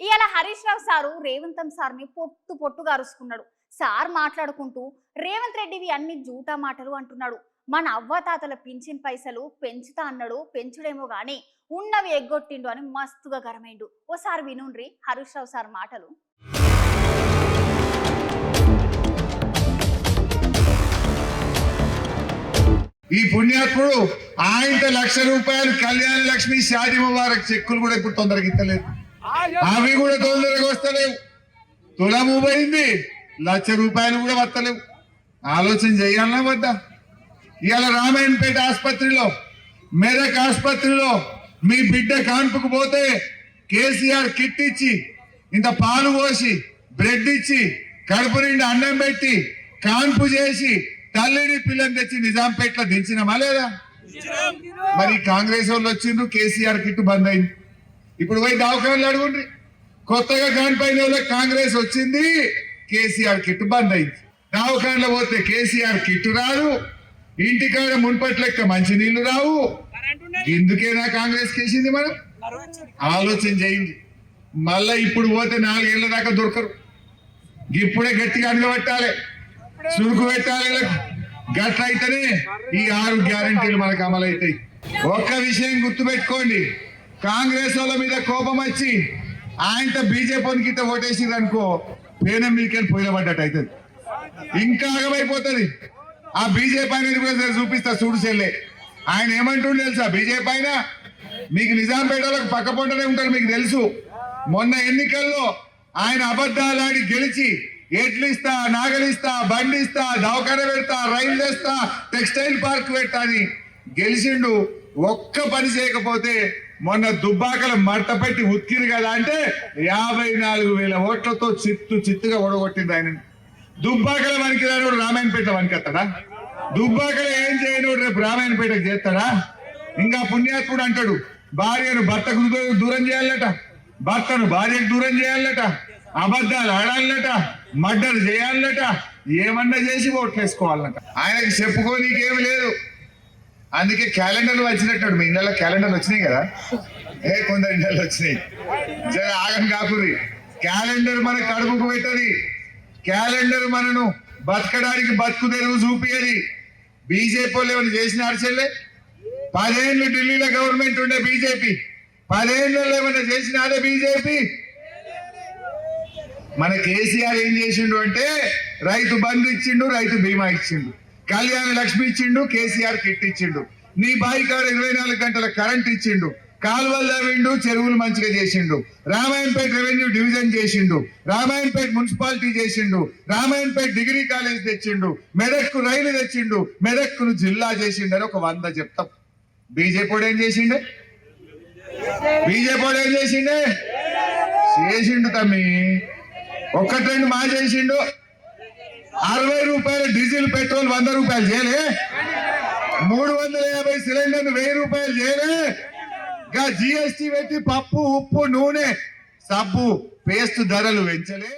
ఇయాల హరీష్ రావు సారు రేవంత్ సార్ని పొట్టు పొట్టుగా అరుచుకున్నాడు. సార్ మాట్లాడుకుంటూ రేవంత్ రెడ్డివి అన్ని జూటా మాటలు అంటున్నాడు. మన అవ్వాతాతల పింఛన్ పైసలు పెంచుతా అన్నాడు, పెంచుడేమో గాని ఉన్నవి ఎగ్గొట్టిండు అని మస్తుగా గరమైండు. ఓసారి వినుండ్రి హరీష్ రావు సార్ మాటలు. ఈ పుణ్యాత్ముడు ఆయనతో ₹1,00,000 కళ్యాణ లక్ష్మి షాదీ ముబారక్ చెక్కులు కూడా ఇప్పుడు తొందరగా ఇస్తలేదు. అవి కూడా తొందరగా వస్తలేవు. తులము పోయింది, ₹1,00,000 కూడా వస్తలేవు. ఆలోచన చేయాలన్నా వద్దా? ఇవాళ రామాయణపేట ఆసుపత్రిలో, మెదక్ ఆసుపత్రిలో మీ బిడ్డ కాన్పుకు పోతే కేసీఆర్ కిట్ ఇచ్చి, ఇంత పాలు పోసి, బ్రెడ్ ఇచ్చి, కడుపు నిండా అన్నం పెట్టి, కాన్పు చేసి, తల్లిని పిల్లని తెచ్చి నిజాంపేటలో దించినమా లేదా? మరి కాంగ్రెస్ వాళ్ళు వచ్చిండ్రు, కేసీఆర్ కిట్ బంద్ అయింది. ఇప్పుడు పోయి దవాఖానలు అడుగుండ్రి, కొత్తగా కానిపోయిన వాళ్ళకి కాంగ్రెస్ వచ్చింది, కేసీఆర్ కిట్ బంద్ అయింది. దవాఖానలో పోతే కేసీఆర్ కిట్ రాదు, ఇంటికాడ మున్పటి లెక్క మంచి నీళ్లు రావు. ఎందుకేనా కాంగ్రెస్ కేసింది? మనం ఆలోచన చేయండి. మళ్ళా ఇప్పుడు పోతే 4 ఏళ్ల దాకా దొరకరు. ఇప్పుడే గట్టిగా అడగబట్టాలి, సురుకు పెట్టాలి. గట్ల అయితేనే ఈ 6 గ్యారెంటీలు మనకు అమలు అవుతాయి. ఒక్క విషయం గుర్తుపెట్టుకోండి, కాంగ్రెస్ వాళ్ళ మీద కోపం వచ్చి ఆయనతో బీజేపీకి ఇట్లా ఓటేసిరు అనుకో, పేనం మీకెళ్ళి పోయినబడ్డట్టు అవుతుంది. ఇంకా అగమైపోతుంది. ఆ బీజేపీ అనేది కూడా చూపిస్తా చూడు చెల్లె. ఆయన ఏమంటుండే తెలుసా? బీజేపీ ఆయన మీకు నిజాంపేటలకు పక్క పొంటనే ఉంటారు, మీకు తెలుసు. మొన్న ఎన్నికల్లో ఆయన అబద్ధాలాడి గెలిచి ఎడ్లిస్తా, నాగలిస్తా, బండిస్తా, దవాఖాన పెడతా, రైలు తెస్తా, టెక్స్టైల్ పార్క్ పెడతా అని గెలిచిండు. ఒక్క పని చేయకపోతే మొన్న దుబ్బాకల మట్ట పెట్టి ఉత్కిరు కదా అంటే 54,000 ఓట్లతో చిత్తుగా ఓడగొట్టింది ఆయన. దుబ్బాకల వనికి రానుడు రామాయణపేట వనికెత్తాడా? దుబ్బాకల ఏం చేయను రేపు రామాయణపేటకు చేస్తాడా? ఇంకా పుణ్యాత్ముడు అంటాడు భార్యను భర్తకు దూరం చేయాలట, భర్తను భార్యకు దూరం చేయాలట, అబద్ధాలు ఆడాలట, మర్డర్ చేయాలట, ఏమన్నా చేసి ఓట్లేసుకోవాలట. ఆయనకి చెప్పుకోనీకేమి లేదు. అందుకే క్యాలెండర్లు వచ్చినట్టు. మీ ఇళ్ళ క్యాలెండర్లు వచ్చినాయి కదా, కొందరు ఇళ్ళలో వచ్చినాయి. జర ఆగం కాకురి. క్యాలెండర్ మన కడుపుకు పెట్టది. క్యాలెండర్ మనను బతకడానికి బతుకు తెరువు చూపియది. బీజేపీ వాళ్ళు ఏమైనా చేసిన అర్చల్లే? 10 ఏళ్ళు ఢిల్లీలో గవర్నమెంట్ ఉండే బీజేపీ, 10 ఏళ్ళలో ఏమైనా చేసిన అదే బీజేపీ. మన కేసీఆర్ ఏం చేసిండు అంటే రైతు బంధు ఇచ్చిండు, రైతు బీమా ఇచ్చిండు, కళ్యాణ లక్ష్మి ఇచ్చిండు, కేసీఆర్ కిట్ ఇచ్చిండు, నీ బాయి కాడ 24 గంటల కరెంట్ ఇచ్చిండు, కాలువలు తవ్విండు, చెరువులు మంచిగా చేసిండు, రామాయణపేట రెవెన్యూ డివిజన్ చేసిండు, రామాయణపేట మున్సిపాలిటీ చేసిండు, రామాయణపేట డిగ్రీ కాలేజ్ తెచ్చిండు, మెదక్కు రైలు తెచ్చిండు, మెదక్ను జిల్లా చేసిండు అని ఒక 100 చెప్తాం. బీజేపీ ఏం చేసిండే? బీజేపీ ఏం చేసిండే? చేసిండు తమ్మి. 1-2 మా చేసిండు. 60 రూపాయల డీజిల్ పెట్రోల్ 100 రూపాయలు చేయలే, 350 సిలిండర్ 1000 రూపాయలు చేయలే, జిఎస్టీ పెట్టి పప్పు, ఉప్పు, నూనె, సబ్బు, పేస్ట్ ధరలు పెంచలే.